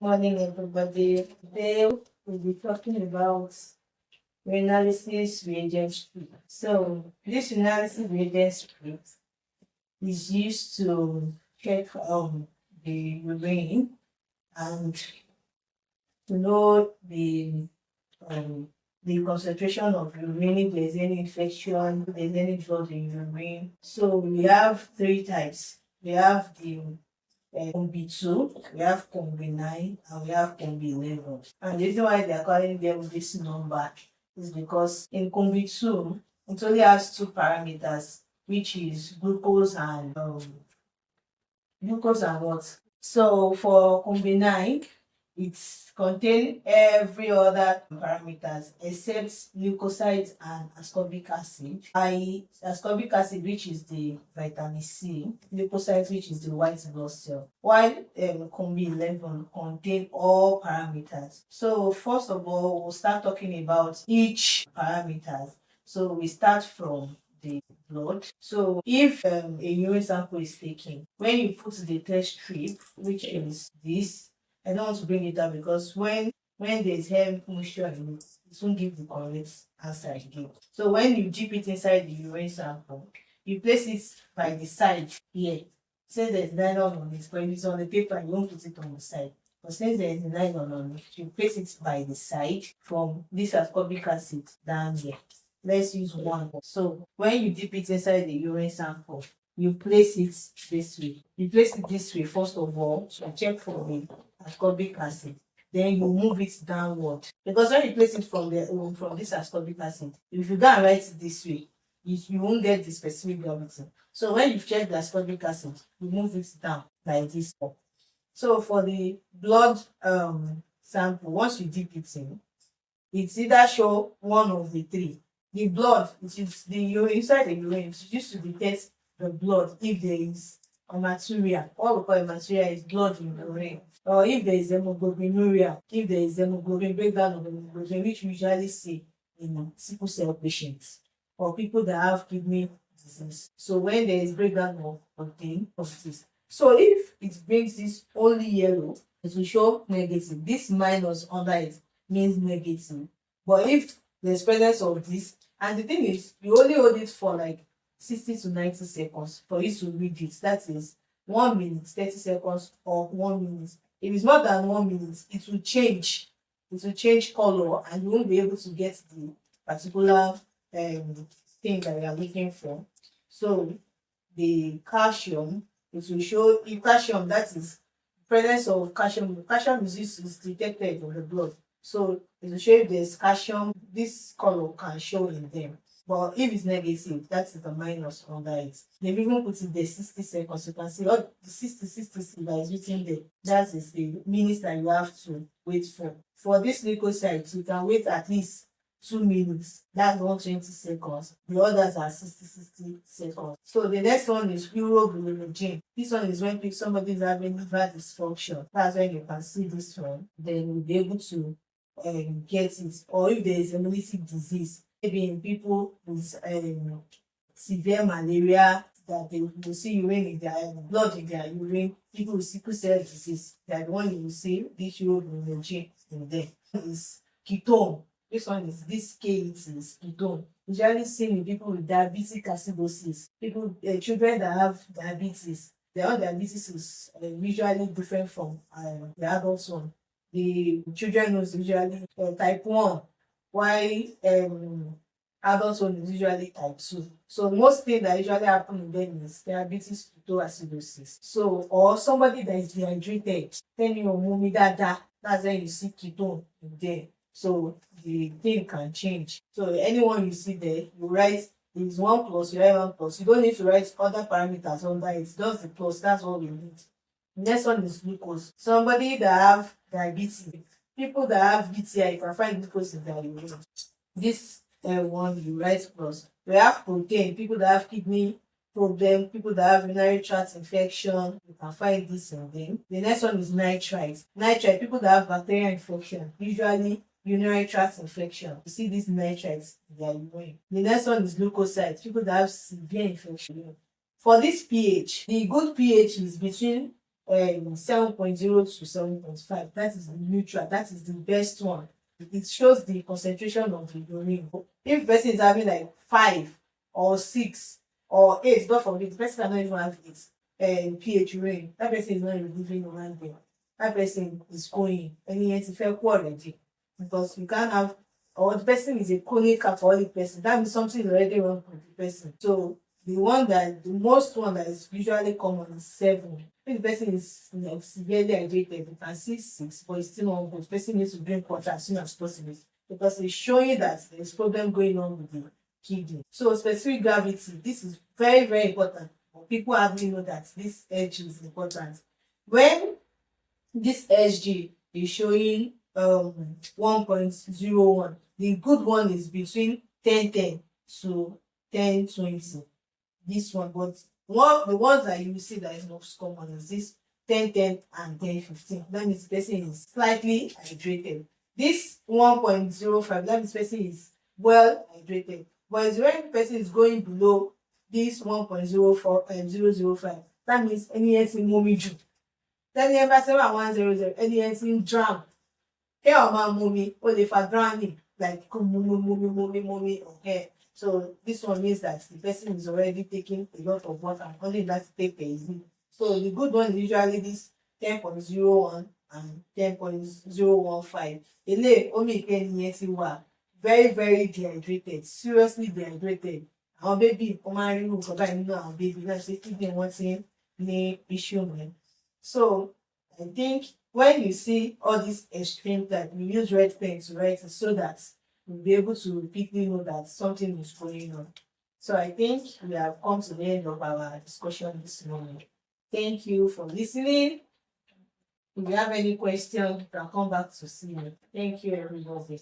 Morning, everybody. Today we'll be talking about urinalysis reagent strip. So, this urinalysis reagent strip is used to check the urine and to know um, the concentration of urine, if there's any infection, if there's any blood in urine. So, we have three types. We have the Combi 2, we have Combi 9, and we have Combi 11. And the reason why they are calling them this number is because in Combi 2, it only has two parameters, which is glucose and what. So for Combi 9, it contains every other parameters except leukocytes and ascorbic acid. Ascorbic acid, which is the vitamin C, leukocytes, which is the white blood cell. While Combi 11 contain all parameters. So first of all, we'll start talking about each parameters. So we start from the blood. So if a urine sample is taken, when you put the test strip, which is this, I don't want to bring it up because when there's hair moisture in it, it won't give the correct answer again. So when you dip it inside the urine sample, you place it by the side here. Since there's nylon on it, but if it's on the paper, you won't put it on the side. But since there's nylon on it, you place it by the side from this ascorbic acid down here. Let's use one. So when you dip it inside the urine sample, you place it this way. You place it this way first of all to check for the ascorbic acid. Then you move it downward. Because when you place it from this ascorbic acid, if you go and write it this way, you won't get the specific gravity. So when you check the ascorbic acid, you move it down like this. So for the blood sample, once you dip it in, it's either show one of the three. The blood, which is the urine, inside the urine, it's used to detect the blood if there is hematuria. What we call hematuria is blood in the urine. Or if there is hemoglobinuria, if there is hemoglobin, breakdown of hemoglobin, which we usually see in sickle cell patients or people that have kidney disease. So when there is breakdown of protein of this. So if it brings this only yellow, it will show negative. This minus under it means negative. But if there's presence of this, and the thing is, you only hold it for like 60 to 90 seconds for you to read it. That is 1 minute, 30 seconds, or 1 minute. If it's more than 1 minute, it will change. It will change color, and you won't be able to get the particular thing that you are looking for. So the calcium, it will show if calcium, that is presence of calcium. Calcium is detected in the blood. So it will show if there's calcium, this color can show in them. But if it's negative, that is the minus under it. They've even put it there 60 seconds. You can see all the 60 that is written there. That is the minutes that you have to wait for. For this leukocyte, you can wait at least 2 minutes. That's 120 seconds. The others are 60 seconds. So the next one is urobilinogen. This one is when somebody is having liver dysfunction. That's when you can see this one. Then you'll be able to get it. Or if there is hemolytic disease, maybe in people with severe malaria, that they will see urine in their blood in their urine. People with sickle cell disease, they are the one you will see this urobilinogen in them. Is ketone. This one is this K, it is ketone. Usually seen in people with diabetic acidosis. People, children that have diabetes, their own diabetes is usually different from the adult one. The children is usually type 1, while adult one is usually type 2. So most things that usually happen in them is diabetes ketoacidosis. So or somebody that is dehydrated, then your mommy dada, that's when you see ketone in there. So the thing can change. So anyone you see there, you write is 1 plus, you write 1 plus. You don't need to write other parameters under it. Just the plus, that's all we need. Next one is glucose. Somebody that have diabetes, people that have BTI, you can find glucose in their urine. This one you write plus. We have protein, people that have kidney problem, people that have urinary tract infection, you can find this in them. The next one is nitrite. Nitrite, people that have bacterial infection, usually urinary tract infection. You see these nitrites in their urine. The next one is leukocytes, people that have severe infection. For this pH, the good pH is between 7.0 to 7.5. That is the neutral. That is the best one. It shows the concentration of the urine. If person is having like 5 or 6 or 8, God forbid, the person cannot even have 8 pH urine. That person is not even living around there. That person is going. And he has to feel already. Because you can't have, or the person is a chronic alcoholic person. That means something is already wrong with the person. So the most one that is usually common is 7. If the person is like severely hydrated, you can see 6, but it's still not good. The person needs to drink water as soon as possible because it's showing that there's problem going on with the kidney. So specific gravity, this is very, very important. People hardly know that this SG is important. When this SG is showing 1.01, the good one is between 1010 to 1020. This one, but the ones that you see that is most common is this 1010 and 1015. That means the person is slightly hydrated. This 1.05, that means the person is well hydrated. But it's when the person is going below this 1.04 and 005, that means anything mommy ju. Then the embassy 100, anything dram. Here my mommy, or the fa drowning, like mommy, okay. So this one means that the person is already taking a lot of water and only that to take easy. So the good one is usually this 10.01 and 10.015. Ele omi ken very, very dehydrated, seriously dehydrated. Our baby, our baby, let's say kidney wants in issue. So I think when you see all these extreme that we use red pen to write it so that we'll be able to quickly know that something is going on. So I think we have come to the end of our discussion this morning. Thank you for listening. If you have any questions, you can come back to see me. Thank you, everybody.